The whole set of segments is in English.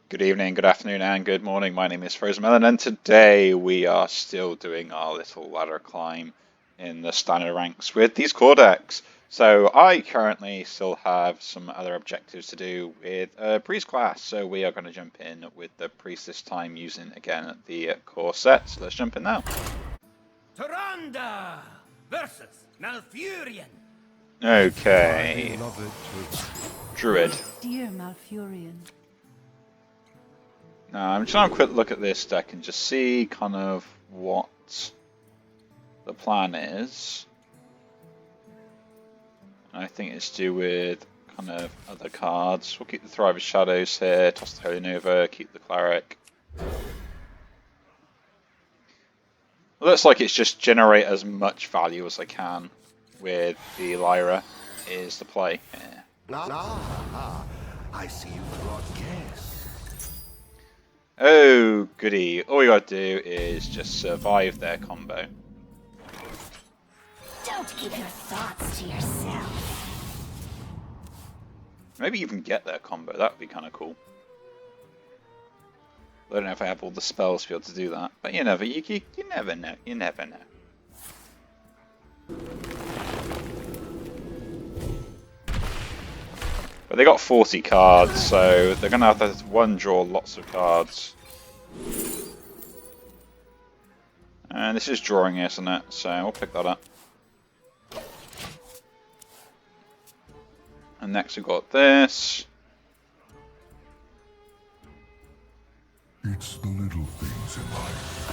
Good evening, good afternoon, and good morning. My name is Frozen Melon, and today we are still doing our little ladder climb in the standard ranks with these core decks. So I currently still have some other objectives to do with priest class, so we are going to jump in with the priest this time using again the core set. So let's jump in now. Tyrande versus Malfurion. Okay, Druid. Dear Malfurion. Now I'm just going to have a quick look at this deck and just see kind of what the plan is. I think it's to do with kind of other cards. We'll keep the Thrive of Shadows here, toss the Holy Nova, keep the Cleric. It looks like it's just generate as much value as I can with the Lyra is the play here. I see you brought guests. Oh goody, all we gotta do is just survive their combo. Don't keep your thoughts to yourself. Maybe even get their combo, that would be kind of cool. I don't know if I have all the spells to be able to do that, but you never know, you never know. But they got 40 cards, so they're going to have to one draw lots of cards. And this is drawing, isn't it? So we'll pick that up. And next we've got this. It's the little things in life.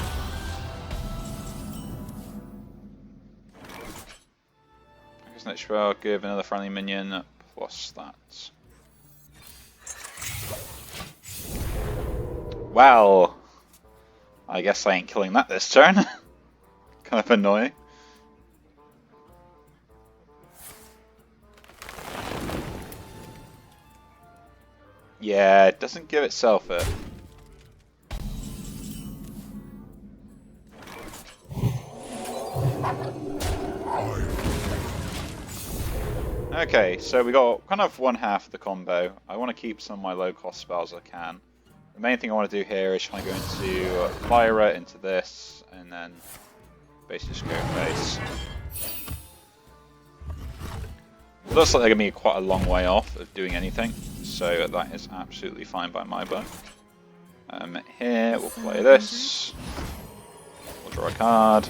I guess next I'll give another friendly minion plus that. Well, I guess I ain't killing that this turn. Kind of annoying. Yeah, it doesn't give itself it. Okay, so we got kind of one half of the combo. I want to keep some of my low cost spells I can. The main thing I want to do here is try to go into Lyra, into this, and then basically just go face. It looks like they're going to be quite a long way off of doing anything, so that is absolutely fine by my book. Here, we'll play this. We'll draw a card.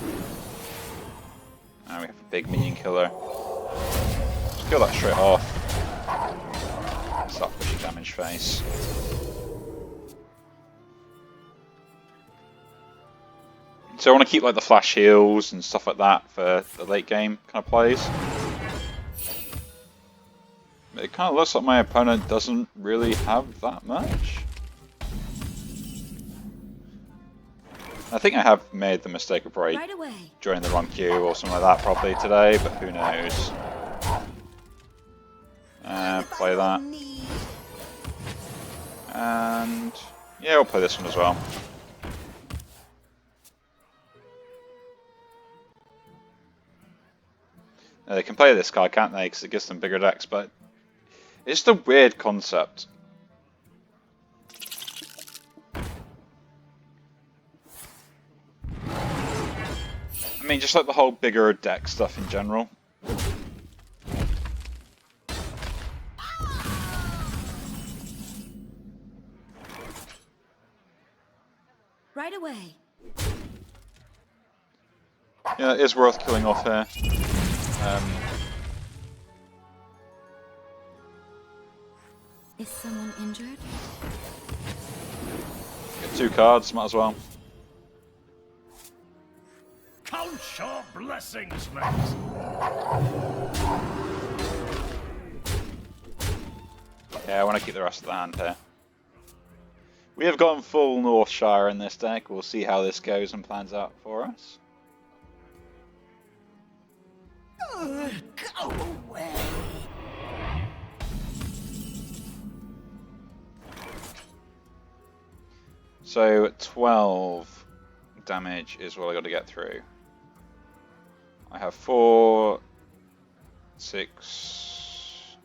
Now we have a big minion killer. Just kill that straight off. Start pushing damage face. So I want to keep like the flash heals and stuff like that for the late game kind of plays. But it kind of looks like my opponent doesn't really have that much. I think I have made the mistake of probably joining the wrong queue or something like that probably today, but who knows. Play that. And yeah, we'll play this one as well. Now, they can play this card, can't they? Because it gives them bigger decks, but it's just a weird concept. I mean, just like the whole bigger deck stuff in general. Right away. Yeah, it is worth killing off here. Is someone injured? Get 2 cards, might as well. Count your blessings, mate. Yeah, I want to keep the rest of the hand here. We have gone full Northshire in this deck. We'll see how this goes and plans out for us. Go away. So 12 damage is what I got to get through. I have 4, 6,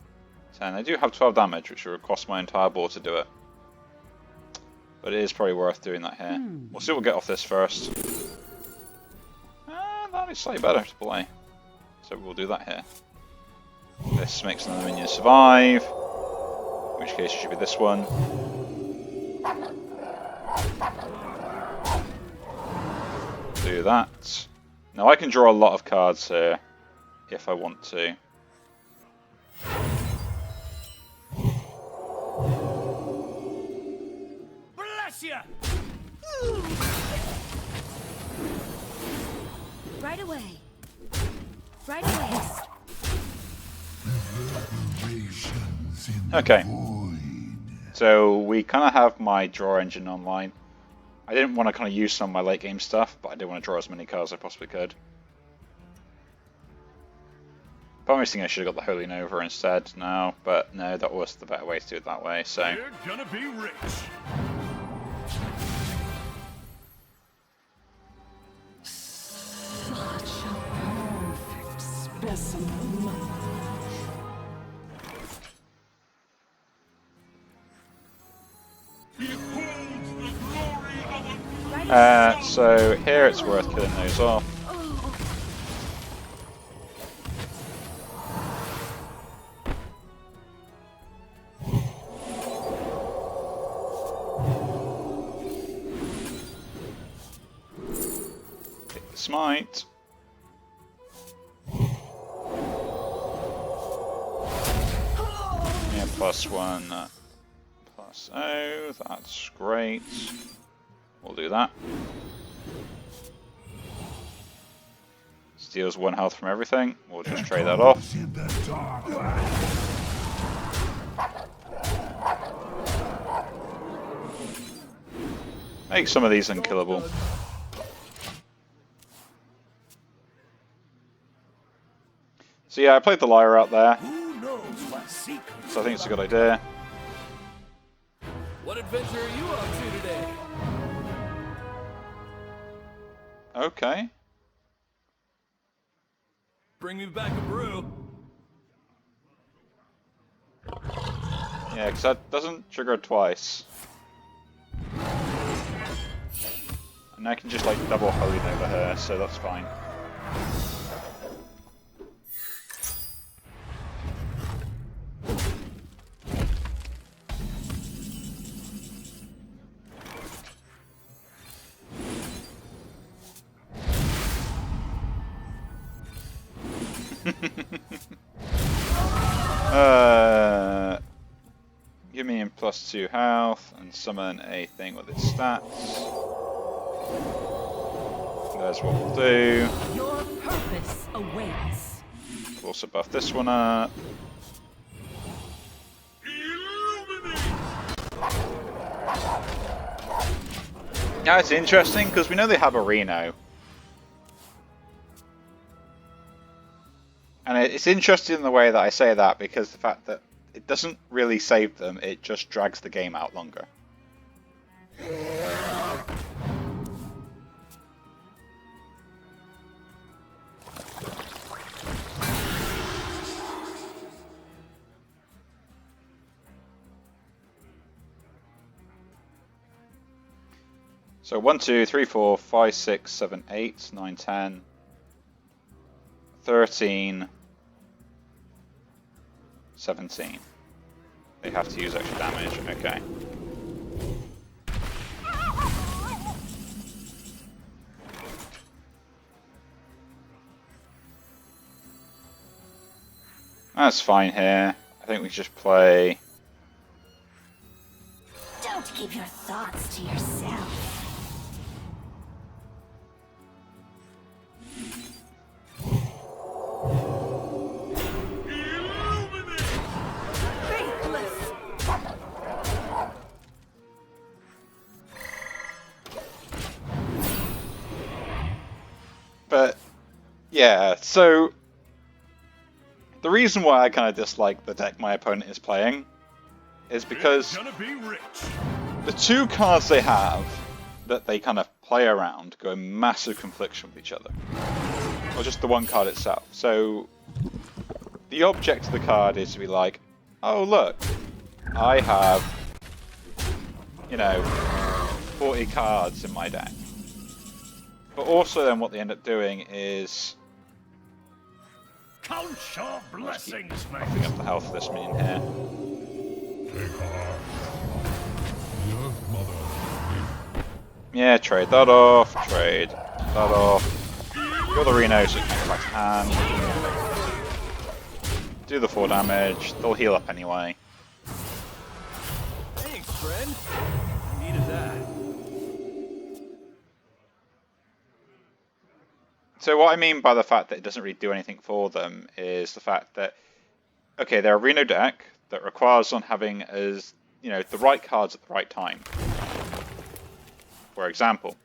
10. I do have 12 damage, which will cost my entire board to do it. But it is probably worth doing that here. We'll see what we'll get off this first. That is slightly better to play. So we'll do that here. This makes another minion survive. In which case it should be this one. Do that. Now I can draw a lot of cards here if I want to. Bless ya! Right away. Right away. Reverberations in the Okay. void. So we kind of have my draw engine online. I didn't want to kind of use some of my late game stuff, but I did want to draw as many cards as I possibly could. Promising I should have got the Holy Nova instead now, but no, that was the better way to do it that way, so... You're gonna be rich. Such a perfect specimen. So here it's worth killing those off. Hit the smite. Yeah, +1, +0, that's great. We'll do that. Steals 1 health from everything. We'll just trade that off. In the dark. Make some of these unkillable. So yeah, I played the Lyra out there, Who knows what secrets? so I think it's a good idea. What adventure are you up to today? Okay. Bring me back a brew. Yeah, because that doesn't trigger twice. And I can just like double Holy Nova here, so that's fine. Give me in +2 health and summon a thing with its stats. There's what we'll do. Your purpose awaits. We'll also buff this one up. Now it's interesting because we know they have a Reno. And it's interesting in the way that I say that because the fact that it doesn't really save them, it just drags the game out longer. So 1, 2, 3, 4, 5, 6, 7, 8, 9, 10, 13, 17. They have to use extra damage, okay. That's fine here. I think we just play... Don't keep your thoughts to yourself. Faithless. But, yeah, so... The reason why I kind of dislike the deck my opponent is playing is because Gonna be rich. the two cards they have that they kind of play around go in massive confliction with each other. Or just the one card itself. So the object of the card is to be like, oh look, I have, you know, 40 cards in my deck. But also then what they end up doing is... Count your blessings, Bring mate. up the health of this minion here. Take heart. The Earth Mother. Yeah, trade that off, trade that off. Kill the Reno so it can come back to hand. Do the 4 damage, they'll heal up anyway. Thanks, friend. Needed that. So what I mean by the fact that it doesn't really do anything for them is the fact that, okay, they're a Reno deck that requires on having as, you know, the right cards at the right time. For example,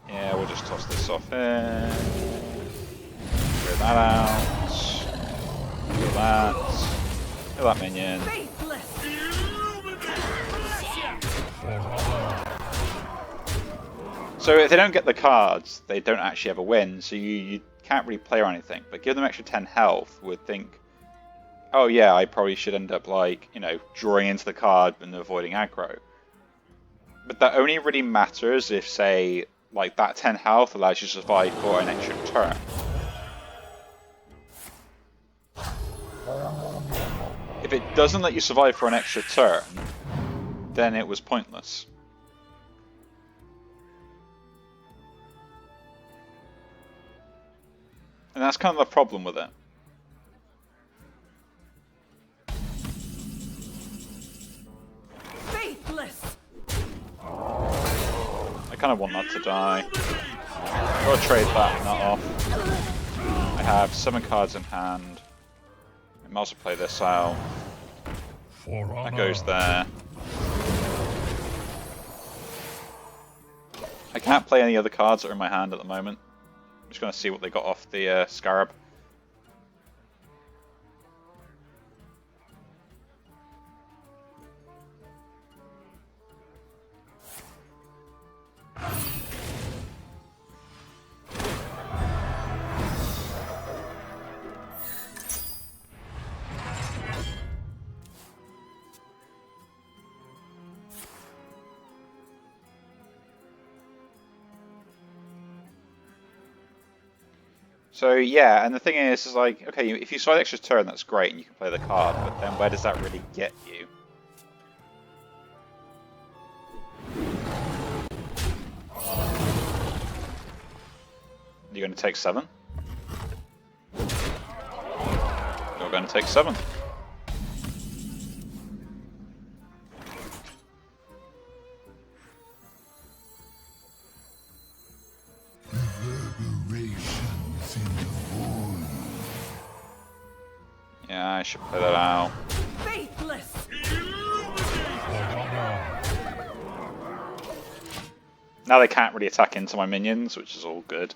yeah, we'll just toss this off here. Clear that out. Kill that. Kill that minion. Faithless. So if they don't get the cards, they don't actually ever win, so you can't really play or anything. But give them extra 10 health would think, oh yeah, I probably should end up like, you know, drawing into the card and avoiding aggro. But that only really matters if, say, like that 10 health allows you to survive for an extra turn. If it doesn't let you survive for an extra turn, then it was pointless. And that's kind of the problem with it. Faithless. I kind of want that to die. Gotta trade that and that off. I have 7 cards in hand. I might also play this out. For honor. That goes there. I can't play any other cards that are in my hand at the moment. I'm just going to see what they got off the Scarab. So yeah, and the thing is like, okay, if you survive the extra turn, that's great, and you can play the card, but then where does that really get you? You're going to take 7? You're going to take 7. Reverberations in the void. Yeah, I should play that out. Faithless. For honor. Now they can't really attack into my minions, which is all good.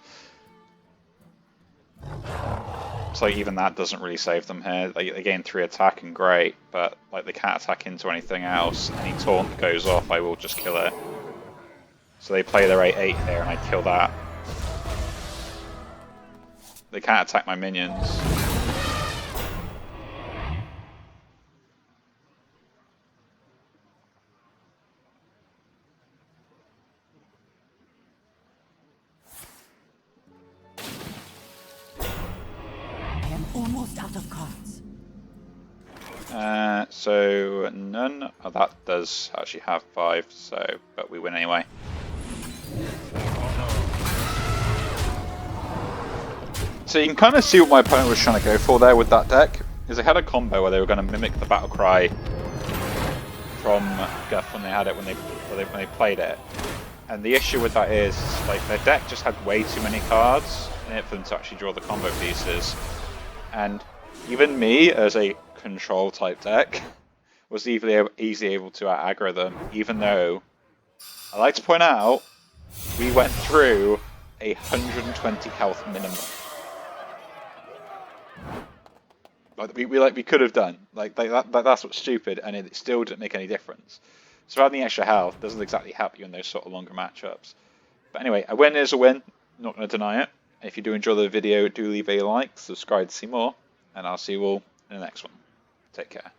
So even that doesn't really save them here. They gain 3 attack and great, but like they can't attack into anything else. Any taunt that goes off, I will just kill it. So they play their 8/8 here, and I kill that. They can't attack my minions. I am almost out of cards. So none. Oh, that does actually have 5. So, but we win anyway. So you can kind of see what my opponent was trying to go for there with that deck. Is they had a combo where they were going to mimic the battle cry from Guff when they had it when they played it. And the issue with that is like their deck just had way too many cards in it for them to actually draw the combo pieces. And even me, as a control type deck, was easily able to aggro them, even though I like to point out we went through a 120 health minimum. Like we could have done. That's what's stupid, and it still didn't make any difference. So having the extra health doesn't exactly help you in those sort of longer matchups. But anyway, a win is a win. Not going to deny it. If you do enjoy the video, do leave a like, subscribe to see more, and I'll see you all in the next one. Take care.